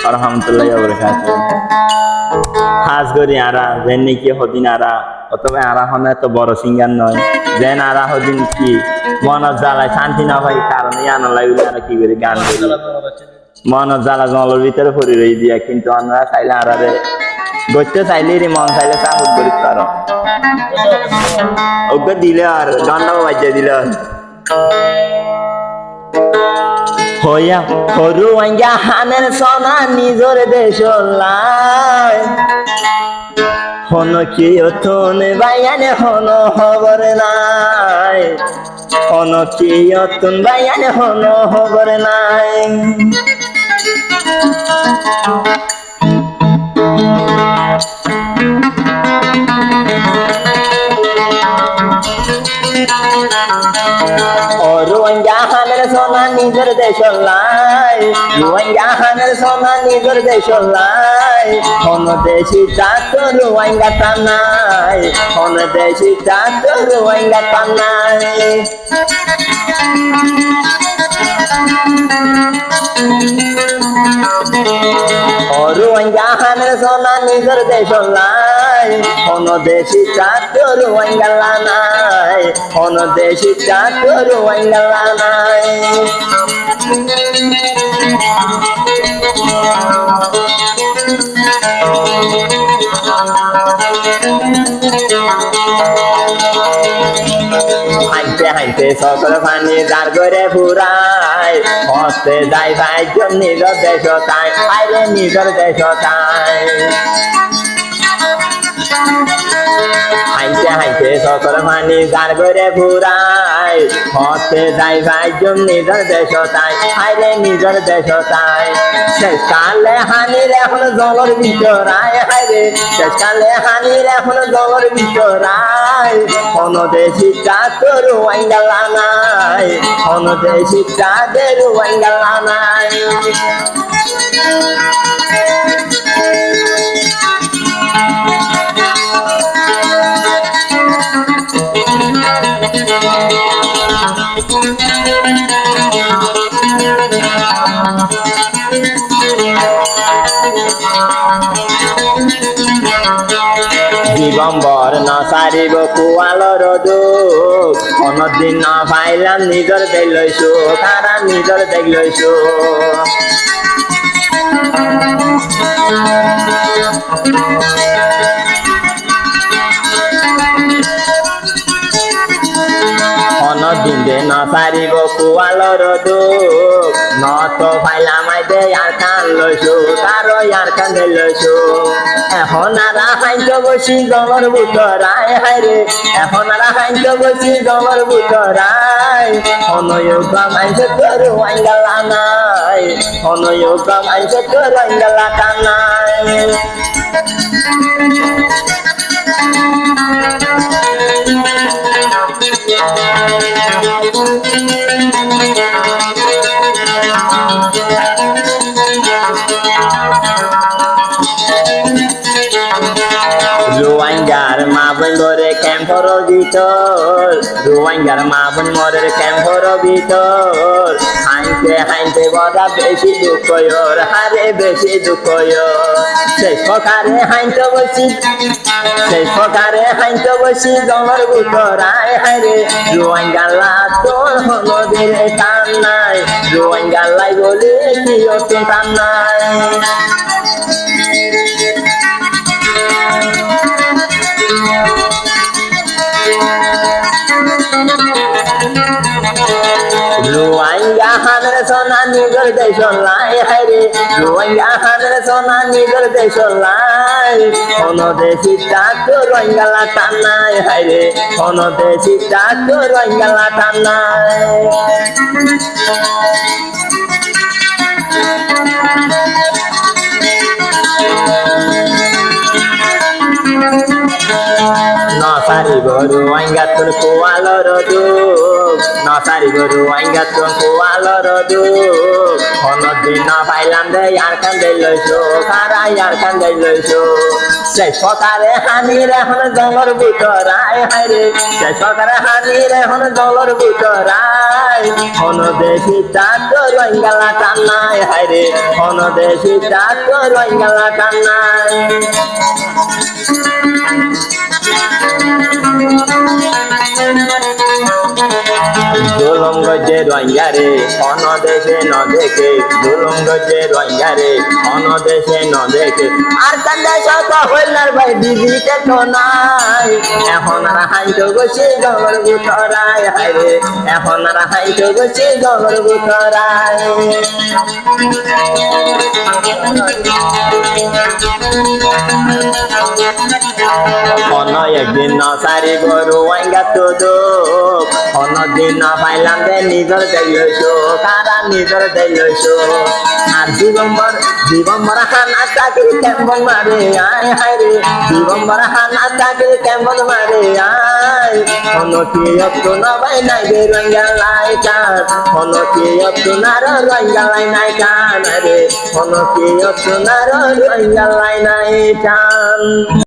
রহমতুল্লাহি ওয়া বারাকাতুহু হাজ করি আরা যেন কি হদিন আরা অথবা আরা হন এত বড় সিঙ্গার নয় যেন আরা হদিন কি মনত জ্বালায় শান্তি না হয় কারণে আনা লাগলে আর কি করে গান করি মনত জ্বালা জলের ভিতরে পড়ে রই দিয়া কিন্তু আমরা চাইলে আরারে গড়তে চাইলে রে মন চাইলে চাহুত করি পারো ওকে দিলে আর গানটাও বাজিয়ে দিলে হইয়া হরু আইয়া হানের সোনা নিজর দেশ লাই হন কি অতন বাইয়ানে হন খবর নাই হন কি অতন বাইয়ানে হন খবর নাই রোহিঙ্গাহানের সোনা নিজের দেশ লাই রোহিঙ্গাহানের সোনা নিজের দেশ লাই কোন দেশি চাত রোহিঙ্গা টানাই কোন দেশি চাত রোহিঙ্গা টানাই রোহিঙ্গাহানের সোনা নিজের দেশ লাই কোন দেশি চাত রোহিঙ্গা নাই কোন দেশি চাত রোহিঙ্গা নাই হাইতে হাইতে সকল পানি যার করে ফুরাই হস্তে যাই ভাই নিজের দেশ তাই আইরে নিজের দেশ তাই হাইতে হাইতে সকল পানি যার করে ফুরাই হস্তে যাই ভাই নিজের দেশ তাই আইরে নিজের দেশ তাই শেষকালে হানির এখন জলের ভিতরাই হাইরে শেষকালে হানির এখন জলের ভিতরাই কোন দেশি চাতর ওয়াইঙ্গালা নাই কোন দেশি চাঁদের ওয়াইঙ্গালা নাই জীবম্বর না সারিব কুয়ালর দুঃখ কোনদিন না পাইলাম নিজর দেখলইছো তারা নিজর দেখলইছো দিন দে না সারিব কুয়ালর দুঃখ নত পাইলাম দে আর কান লইছো তারো আর কান্দে লইছো এখন আর হাইত বসি জলর ভিতরাই হাইরে এখন আর হাইত বসি জলর ভিতরাই অনয় কামাইছে তোর ওয়াইঙ্গালা নাই অনয় কামাইছে তোর ওয়াইঙ্গালা কানাই রোহিঙ্গার মা বোন মরে ক্যাম্পর ভিতর রোহিঙ্গার মা বোন মরে ক্যাম্পর ভিতর হাইতে হাইতে বড়া বেশি দুঃখ হারে বেশি দুঃখ সেই সকারে হাইতে বসি সেই সকারে হাইতে বসি জমর ভিতরাই হারে রোহিঙ্গালা তোর নদীর টান নাই রোহিঙ্গালাই বলে কি অত টান নাই রোহিঙ্গাহানের সোনা নিজের দেশ লাই হাইরে রোহিঙ্গাহানের সোনা নিজের দেশ লাই কোন দেশি চাত রোহিঙ্গালা টানাই হাইরে কোন দেশি চাত রোহিঙ্গালা টানাই guru aingatun kualorodu Nasari guru aingatun kualorodu Ono dina bailam de yarkan de loiso Kara yarkan de loiso Sei sokare hanire hon dolor bitorai haire Sei sokare hanire hon dolor bitorai Ono deshi tato roingala tanai haire Ono deshi tato roingala tanai Julum goje roingare ono deshe no dekhe Julum goje roingare ono deshe no dekhe Ar kande shota hoilar bhai dibite to nai Ekhon ar haito gochi jolor bitorai haire Ekhon ar haito gochi jolor bitorai Ono ekdin nasari guru aingattudu Ono dina bailam de nijor deloiso Kara nijor deloiso Ar Dibombor hana takir kembon mare ay haire Dibombor hana takir kembon mare ay Ono kiyottu na bai nai de roingalai kan Ono kiyottu na roingalai nai kan Ono kiyottu na roingalai nai kan